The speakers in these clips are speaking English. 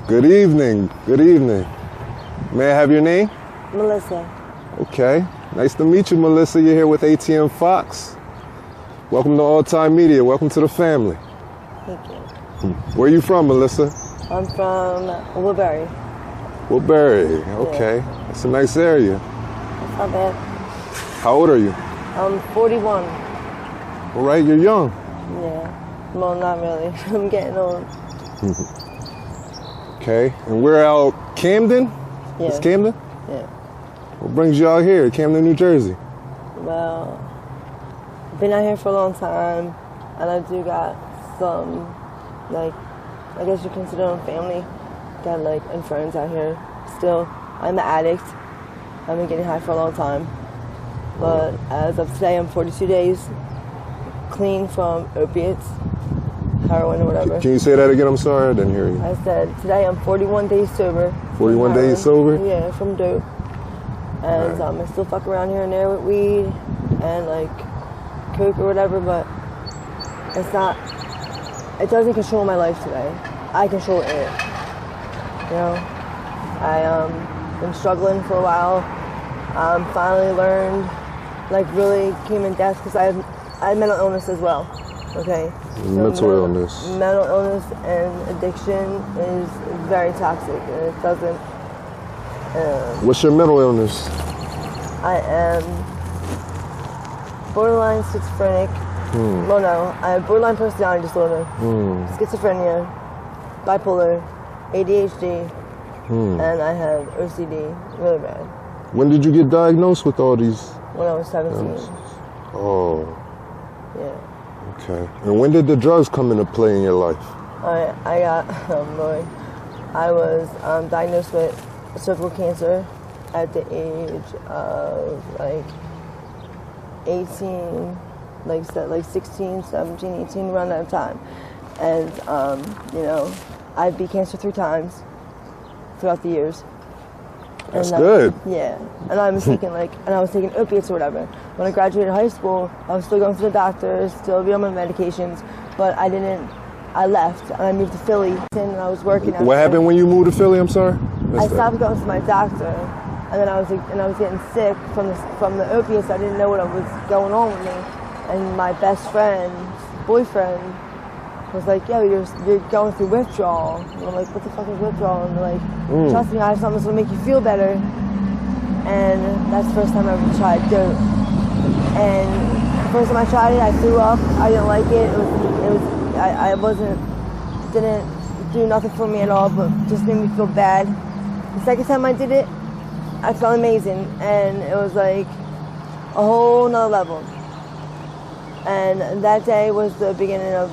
Good evening. Good evening. May I have your name? Melissa. Okay. Nice to meet you, Melissa. You're here with ATM Fox. Welcome to All Time Media. Welcome to the family. Thank you. Where are you from, Melissa? I'm from Woodbury. Woodbury. Okay. Yeah. That's a nice area. That's not bad. How old are you? I'm 41. All right, you're young. Yeah. Well, not really. I'm getting old. Okay. And we're out Camden? Yeah. It's Camden? Yeah. What brings you out here, Camden, New Jersey? Well, I've been out here for a long time, and I do got some, like, I guess you consider them family, got, like, and friends out here. Still, I'm an addict. I've been getting high for a long time. But as of today, I'm 42 days clean from opiates, heroin or whatever. Can you say that again? I'm sorry, I didn't hear you. I said, today I'm 41 days sober. 41 days sober? Yeah, from dope. And I still fuck around here and there with weed and like coke or whatever, but it's not, it doesn't control my life today. I control it. You know, I been struggling for a while. Finally learned, like really came in depth because I had mental illness as well. Okay. Mental illness. Mental illness and addiction is very toxic, and it doesn't. What's your mental illness? I am borderline schizophrenic. Well, no, I have borderline personality disorder, schizophrenia, bipolar, ADHD, and I have OCD, really bad. When did you get diagnosed with all these? When I was 17. Oh. Yeah. Okay. And when did the drugs come into play in your life? I got, I was diagnosed with cervical cancer at the age of like 18, like 16, 17, 18, around that time. And, you know, I beat cancer 3 times throughout the years. That's good. Yeah. And I was taking I was taking opiates or whatever. When I graduated high school, I was still going to the doctor, still be on my medications, but I left and I moved to Philly and I was working. What happened when you moved to Philly? I'm sorry. I stopped going to my doctor, and then I was getting sick from the opiates. I didn't know what was going on with me, and my best friend's boyfriend was like, "Yo, you're going through withdrawal." And I'm like, "What the fuck is withdrawal?" And they're like, "Trust me, I have something that's gonna make you feel better." And that's the first time I ever tried dope. And the first time I tried it, I threw up. I didn't like it. Didn't do nothing for me at all, but just made me feel bad. The second time I did it, I felt amazing, and it was like a whole nother level. And that day was the beginning of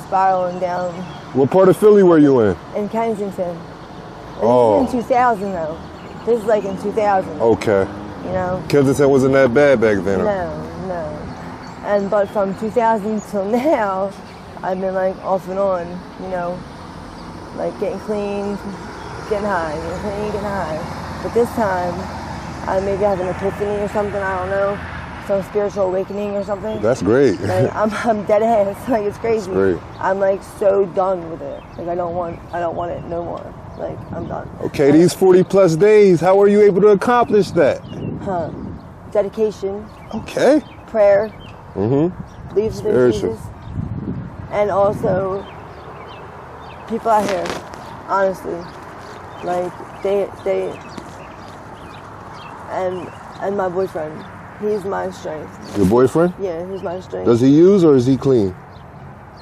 spiraling down. What part of Philly were you in? In Kensington. Oh. This is in 2000 though. This is like in 2000. Okay. You know? Kensington wasn't that bad back then. No. But from 2000 till now, I've been like off and on, you know, like getting clean, getting high, getting clean, getting high. But this time, I maybe have an epiphany or something, I don't know, some spiritual awakening or something. That's great. Like, I'm dead ass, like it's crazy. That's great. I'm like so done with it. Like I don't want it no more. Like I'm done. Okay, these 40 plus days, how were you able to accomplish that? Dedication. Okay. Prayer. Mm-hmm. Spiritual. And also, people out here, honestly, like they and my boyfriend, he's my strength. Your boyfriend? Yeah, he's my strength. Does he use or is he clean?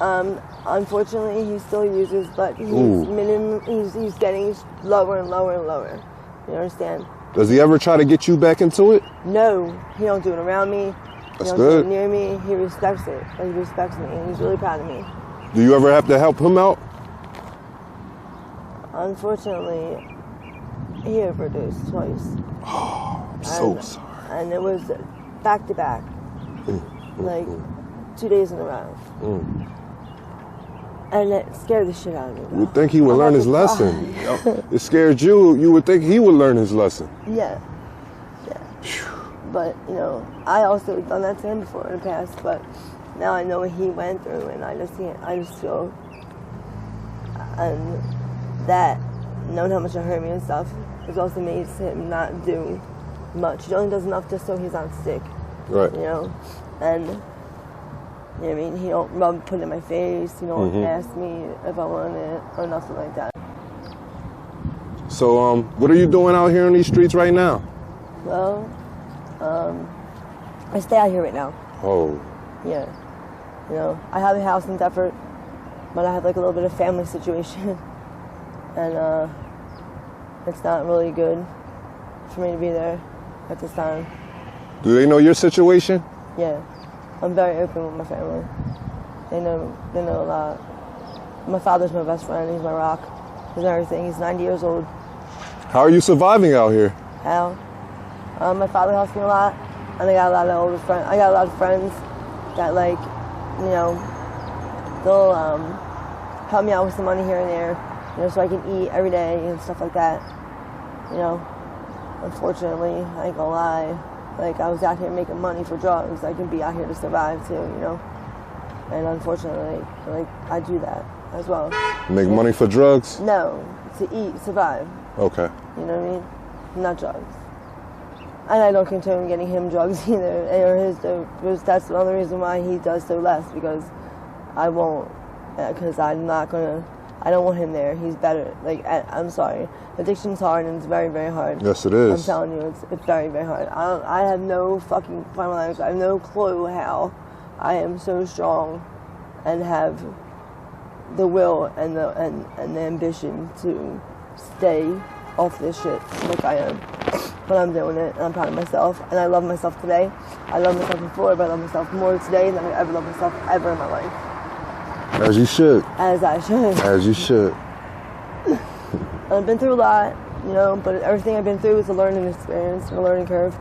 Unfortunately, he still uses, but he's getting lower and lower and lower. You understand? Does he ever try to get you back into it? No, he don't do it around me. That's he don't good. do it near me. He respects it. Like, he respects me, and he's really proud of me. Do you ever have to help him out? Unfortunately, he overdosed twice. Oh, I'm so sorry. And it was back to back, like 2 days in a row. And it scared the shit out of me. You would think he would learn his lesson. It scared you. You would think he would learn his lesson. Yeah. But, you know, I also done that to him before in the past, but now I know what he went through, and I just feel, and that, knowing how much it hurt me and stuff, has also made him not do much. He only does enough just so he's not sick. Right. You know? And, you know what I mean? He don't rub put it in my face. He don't ask me if I want it or nothing like that. So, what are you doing out here in these streets right now? Well, I stay out here right now. Oh. Yeah. You know, I have a house in Deptford, but I have like a little bit of family situation. And it's not really good for me to be there at this time. Do they know your situation? Yeah. I'm very open with my family. They know a lot. My father's my best friend. He's my rock. He's everything. He's 90 years old. How are you surviving out here? How? My father helps me a lot, and I got a lot of older friends. I got a lot of friends that, like, you know, they'll help me out with some money here and there, you know, so I can eat every day and stuff like that. You know, unfortunately, I ain't gonna lie. Like, I was out here making money for drugs. I can be out here to survive too, you know. And unfortunately, like, I do that as well. Make money for drugs? No, to eat, survive. Okay. You know what I mean? Not drugs. And I don't condone getting him drugs either, or his dope. That's another reason why he does so less, because I won't, because I'm not gonna, I don't want him there. He's better. Like, I'm sorry. Addiction's hard, and it's very, very hard. Yes, it is. I'm telling you, it's very, very hard. I have no fucking final language. I have no clue how I am so strong and have the will and the ambition to stay off this shit like I am. But I'm doing it, and I'm proud of myself, and I love myself today. I love myself before, but I love myself more today than I ever loved myself ever in my life. As you should. As I should. As you should. I've been through a lot, you know, but everything I've been through is a learning experience, a learning curve.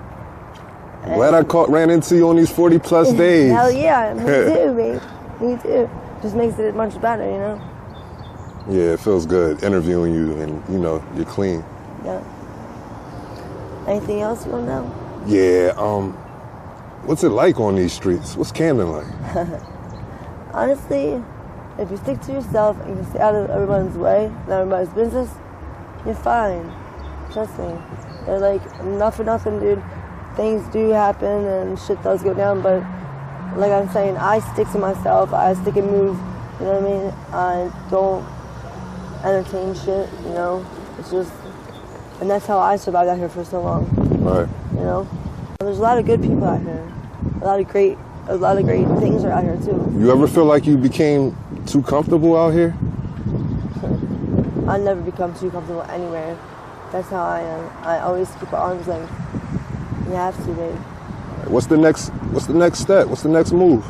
And glad I ran into you on these 40-plus days. Hell yeah, me too, babe. Me too. Just makes it much better, you know? Yeah, it feels good interviewing you, and, you know, you're clean. Yeah. Anything else you want to know? Yeah, what's it like on these streets? What's Camden like? Honestly, if you stick to yourself and you stay out of everyone's way and everybody's business, you're fine. Trust me. They're like, not for nothing, dude. Things do happen and shit does go down, but like I'm saying, I stick to myself. I stick and move. You know what I mean? I don't entertain shit, you know? It's just, and that's how I survived out here for so long. Right. You know? There's a lot of good people out here. A lot of great things are out here too. You ever feel like you became too comfortable out here? I never become too comfortable anywhere. That's how I am. I always keep at arm's length. You have to, babe. What's the next step? What's the next move?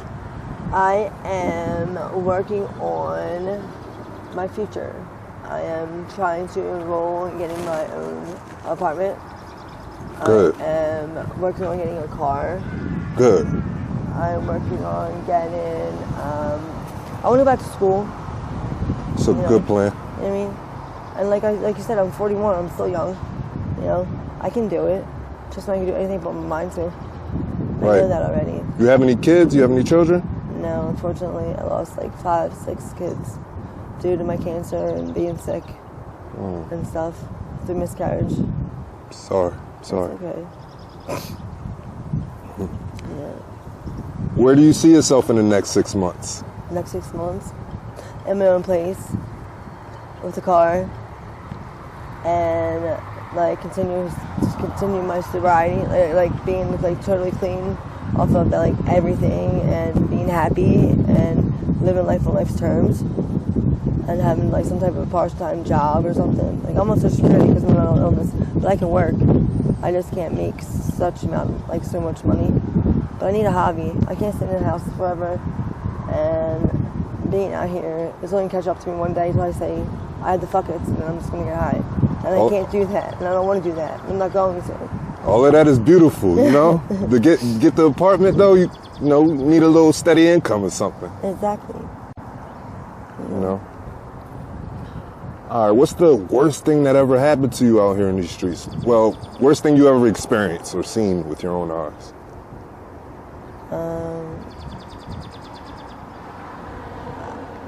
I am working on my future. I am trying to enroll in getting my own apartment. Good. I am working on getting a car. Good. I'm working on getting, I want to go back to school. It's a good plan. You know what I mean? And like you said, I'm 41, I'm still young. You know, I can do it. Just not gonna do anything but my mind to. I know that already. You have any kids? You have any children? No, unfortunately, I lost like 5, 6 kids due to my cancer and being sick and stuff through miscarriage. Sorry. It's okay. Yeah. Where do you see yourself in the next 6 months? Next 6 months, in my own place, with a car, and like continue my sobriety, like being like totally clean off of like everything, and being happy and living life on life's terms, and having like some type of part-time job or something. Like I'm on Social Security because of my mental illness, but I can work. I just can't make so much money. But I need a hobby. I can't sit in the house forever, and being out here is only catch up to me one day until I say I had the fuckets and I'm just gonna get high. And I can't do that, and I don't want to do that. I'm not going to. All of that is beautiful, you know. To get the apartment though, you know, need a little steady income or something. Exactly. You know. All right, what's the worst thing that ever happened to you out here in these streets? Well, worst thing you ever experienced or seen with your own eyes?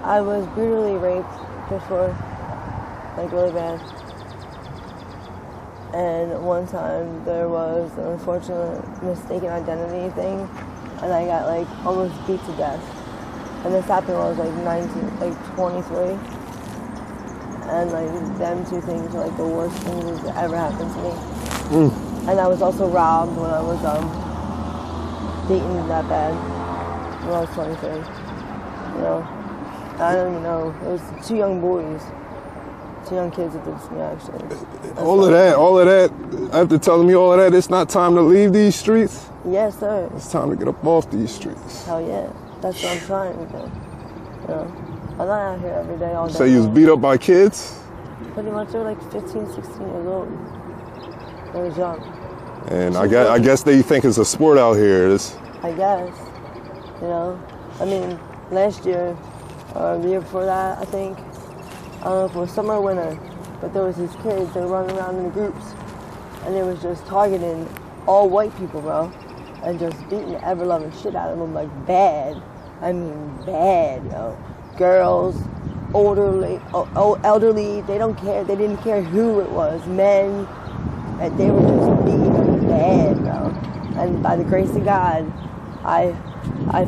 I was brutally raped before. like really bad. And one time there was an unfortunate mistaken identity thing, and I got like almost beat to death. And this happened when I was like 23. And like them two things were like the worst things that ever happened to me. And I was also robbed when I was beaten that bad when I was 23. You know, I don't even know. It was two young boys. Two young kids that did this to me, actually. All of that, after telling me all of that, it's not time to leave these streets? Yes, sir. It's time to get up off these streets. Hell yeah. That's what I'm trying to do. You know, I'm not out here every day, all day. So you was beat up by kids? Pretty much, they were like 15, 16 years old. They was young. And I guess they think it's a sport out here. I guess. You know? I mean, last year, or the year before that, I think, I don't know if it was summer or winter, but there was these kids, they were running around in groups, and they was just targeting all white people, bro, and just beating the ever-loving shit out of them, like bad. I mean bad, yo. Girls, elderly, they don't care, they didn't care who it was, men, and they were just beating them bad, bro. And by the grace of God, I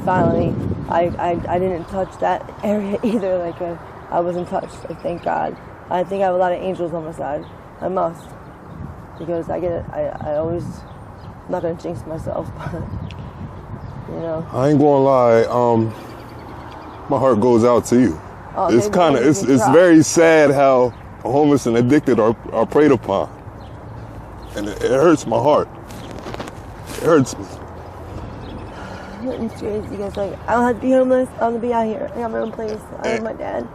finally, I didn't touch that area either, like I wasn't touched, like, thank God. I think I have a lot of angels on my side. I must. Because I always, I'm not gonna jinx myself, but, you know. I ain't gonna lie, my heart goes out to you. Oh, it's very sad how homeless and addicted are preyed upon. And it hurts my heart. It hurts me. It's crazy because, like, I don't have to be homeless. I don't have to be out here. I got my own place. I have my dad.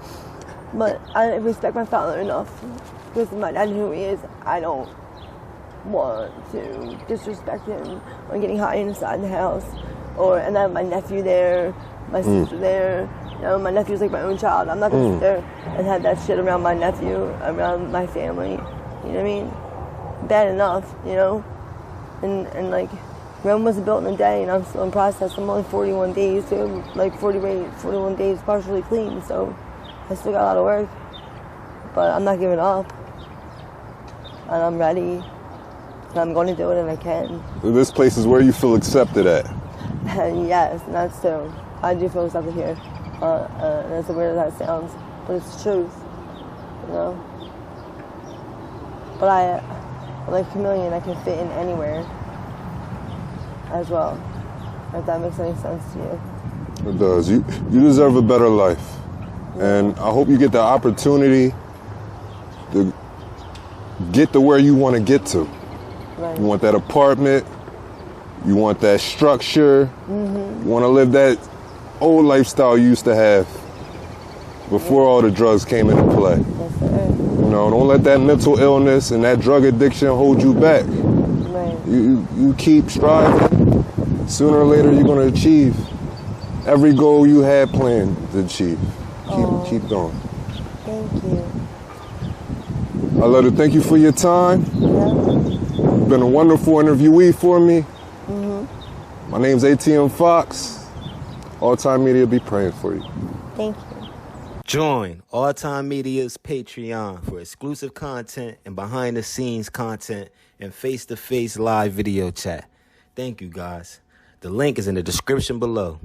But I respect my father enough because my dad knew who he is. I don't want to disrespect him on getting high inside the house. And I have my nephew there, my sister there. You know, my nephew's like my own child. I'm not gonna sit there and have that shit around my nephew, around my family. You know what I mean? Bad enough, you know? And like, Rome wasn't built in a day, and I'm still in process. I'm only 41 days, so like 41 days partially clean, so I still got a lot of work. But I'm not giving up. And I'm ready. And I'm going to do it, and I can. This place is where you feel accepted at. And yes, and that's true. I do feel accepted here. And as weird as that sounds, but it's the truth, you know? But I'm like a chameleon, I can fit in anywhere as well, if that makes any sense to you. It does. You deserve a better life. And I hope you get the opportunity to get to where you want to get to. Right. You want that apartment, you want that structure, you want to live that old lifestyle you used to have before all the drugs came into play. Yes, sir. You know, don't let that mental illness and that drug addiction hold you back. Right. You keep striving. Sooner or later, you're going to achieve every goal you had planned to achieve. Keep going. Thank you. I'd love to thank you for your time. Yeah. You've been a wonderful interviewee for me. My name's ATM Fox. All Time Media be praying for you. Thank you. Join All Time Media's Patreon for exclusive content and behind-the-scenes content and face-to-face live video chat. Thank you, guys. The link is in the description below.